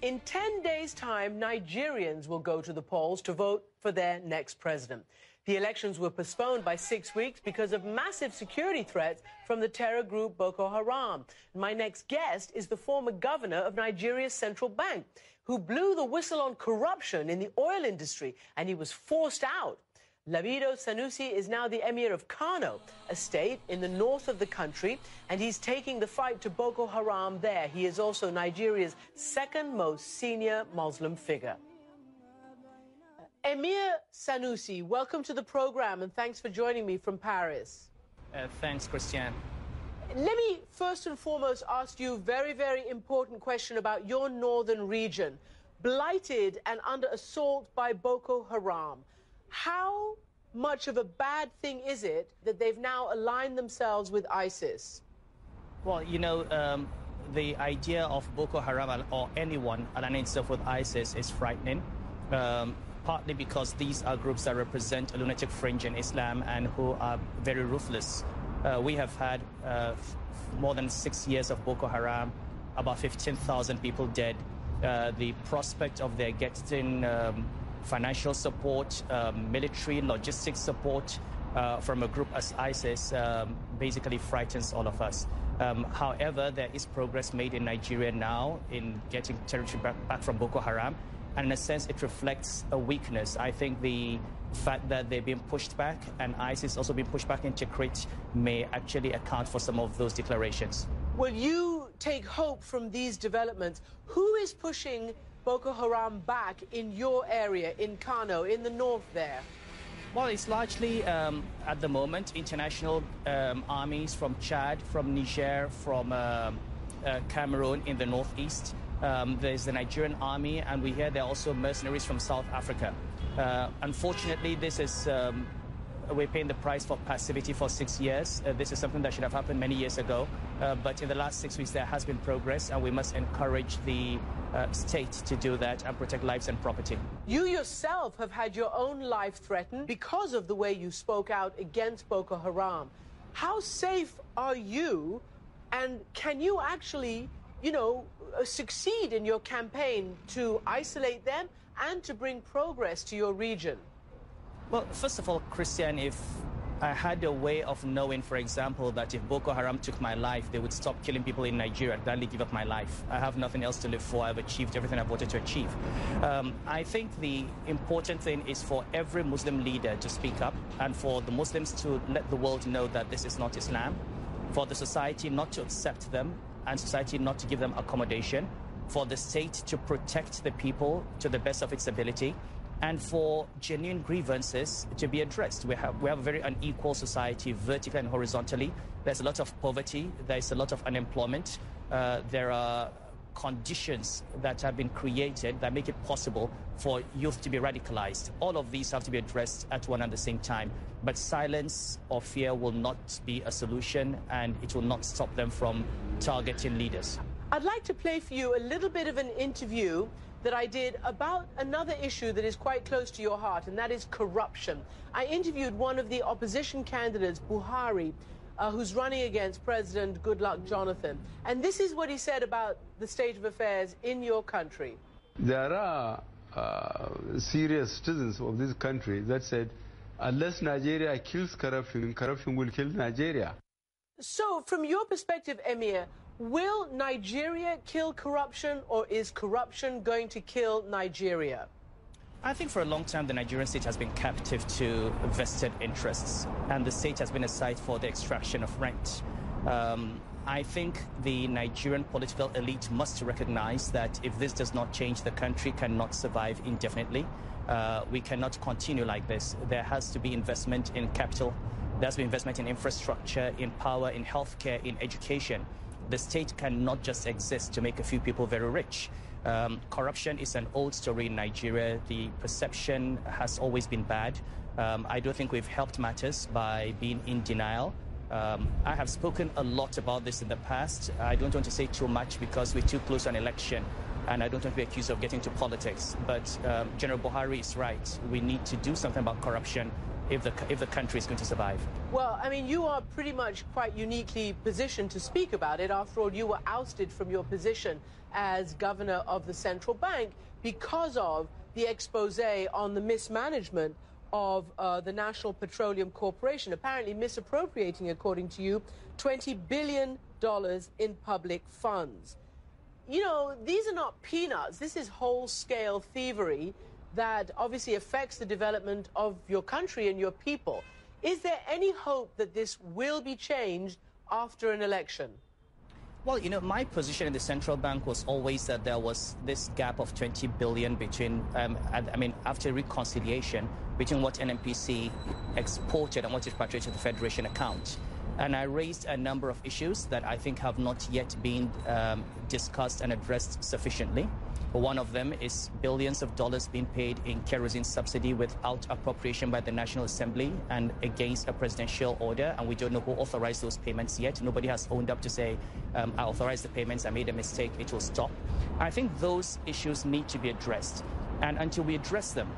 In 10 days' time, Nigerians will go to the polls to vote for their next president. The elections were postponed by 6 weeks because of massive security threats from the terror group Boko Haram. My next guest is the former governor of Nigeria's central bank, who blew the whistle on corruption in the oil industry, and he was forced out. Lamido Sanusi is now the Emir of Kano, a state in the north of the country, and he's taking the fight to Boko Haram there. He is also Nigeria's second most senior Muslim figure. Emir Sanusi, welcome to the program, and thanks for joining me from Paris. Thanks, Christiane. Let me first and foremost ask you a very, very important question about your northern region, blighted and under assault by Boko Haram. How much of a bad thing is it that they've now aligned themselves with ISIS? Well, you know, the idea of Boko Haram or anyone aligning itself with ISIS is frightening, partly because these are groups that represent a lunatic fringe in Islam and who are very ruthless. We have had more than 6 years of Boko Haram, about 15,000 people dead. The prospect of their getting financial support, military, logistics support from a group as ISIS basically frightens all of us. However, there is progress made in Nigeria now in getting territory back from Boko Haram. And in a sense, it reflects a weakness. I think the fact that they've been pushed back and ISIS also been pushed back into Tikrit may actually account for some of those declarations. Well, you take hope from these developments. Who is pushing Boko Haram back in your area, in Kano, in the north there? Well, it's largely, at the moment, international armies from Chad, from Niger, from Cameroon in the northeast. There's the Nigerian army, and we hear there are also mercenaries from South Africa. Unfortunately, this is we're paying the price for passivity for 6 years. This is something that should have happened many years ago. But in the last 6 weeks, there has been progress, and we must encourage the state to do that and protect lives and property. You yourself have had your own life threatened because of the way you spoke out against Boko Haram. How safe are you, and can you actually, you know, succeed in your campaign to isolate them and to bring progress to your region? Well, first of all, Christian, if I had a way of knowing, for example, that if Boko Haram took my life, they would stop killing people in Nigeria, I'd gladly give up my life. I have nothing else to live for. I've achieved everything I've wanted to achieve. I think the important thing is for every Muslim leader to speak up and for the Muslims to let the world know that this is not Islam, for the society not to accept them and society not to give them accommodation, for the state to protect the people to the best of its ability, and for genuine grievances to be addressed. We have a very unequal society, vertically and horizontally. There's a lot of poverty. There's a lot of unemployment. There are conditions that have been created that make it possible for youth to be radicalized. All of these have to be addressed at one and the same time. But silence or fear will not be a solution, and it will not stop them from targeting leaders. I'd like to play for you a little bit of an interview that I did about another issue that is quite close to your heart, and that is corruption. I interviewed one of the opposition candidates, Buhari, who's running against President Goodluck Jonathan. And this is what he said about the state of affairs in your country. There are serious citizens of this country that said, unless Nigeria kills corruption, corruption will kill Nigeria. So, from your perspective, Emir, will Nigeria kill corruption, or is corruption going to kill Nigeria? I think for a long time the Nigerian state has been captive to vested interests, and the state has been a site for the extraction of rent. I think the Nigerian political elite must recognize that if this does not change, the country cannot survive indefinitely. We cannot continue like this. There has to be investment in capital. There has to be investment in infrastructure, in power, in healthcare, in education. The state cannot just exist to make a few people very rich. Corruption is an old story in Nigeria. The perception has always been bad. I don't think we've helped matters by being in denial. I have spoken a lot about this in the past. I don't want to say too much because we're too close to an election, and I don't want to be accused of getting into politics. But General Buhari is right. We need to do something about corruption. if the country is going to survive. Well, I mean, you are pretty much quite uniquely positioned to speak about it. After all, you were ousted from your position as governor of the central bank because of the expose on the mismanagement of the National Petroleum Corporation, apparently misappropriating, according to you, $20 billion in public funds. You know, these are not peanuts. This is whole-scale thievery that obviously affects the development of your country and your people. Is there any hope that this will be changed after an election? Well, you know, my position in the central bank was always that there was this gap of 20 billion between, after reconciliation, between what NNPC exported and what is repatriated to the Federation account. And I raised a number of issues that I think have not yet been discussed and addressed sufficiently. One of them is billions of dollars being paid in kerosene subsidy without appropriation by the National Assembly and against a presidential order, and we don't know who authorized those payments yet. Nobody has owned up to say, I authorized the payments, I made a mistake, it will stop. I think those issues need to be addressed, and until we address them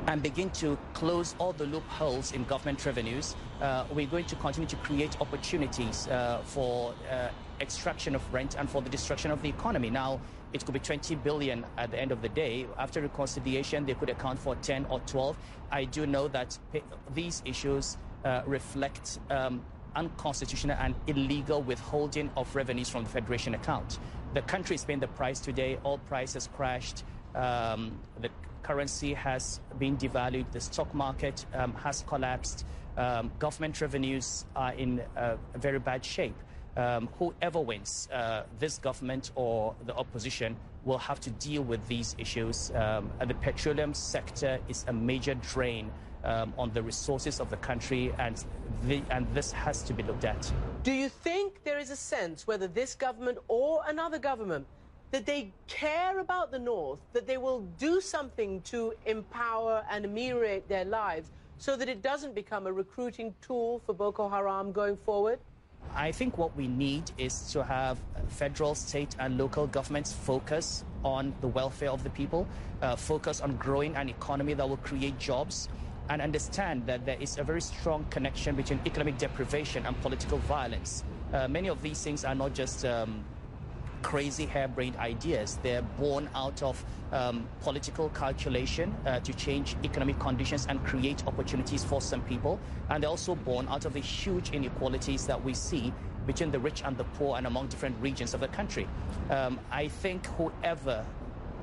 and begin to close all the loopholes in government revenues, we're going to continue to create opportunities for extraction of rent and for the destruction of the economy. Now, it could be 20 billion at the end of the day. After reconciliation, they could account for 10 or 12. I do know that these issues reflect unconstitutional and illegal withholding of revenues from the Federation account. The country is paying the price today. Oil prices crashed. The currency has been devalued. The stock market has collapsed. Government revenues are in very bad shape. Whoever wins, this government or the opposition, will have to deal with these issues. The petroleum sector is a major drain on the resources of the country, and this has to be looked at. Do you think there is a sense, whether this government or another government, that they care about the North, that they will do something to empower and ameliorate their lives so that it doesn't become a recruiting tool for Boko Haram going forward? I think what we need is to have federal, state, and local governments focus on the welfare of the people, focus on growing an economy that will create jobs, and understand that there is a very strong connection between economic deprivation and political violence. Many of these things are not just crazy harebrained ideas. They're born out of political calculation to change economic conditions and create opportunities for some people. And they're also born out of the huge inequalities that we see between the rich and the poor and among different regions of the country. I think whoever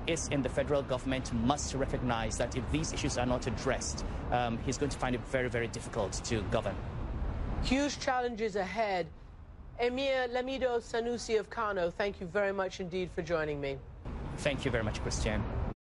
is in the federal government must recognize that if these issues are not addressed, he's going to find it very, very difficult to govern. Huge challenges ahead. Emir Lamido, Sanusi of Kano, thank you very much indeed for joining me. Thank you very much, Christian.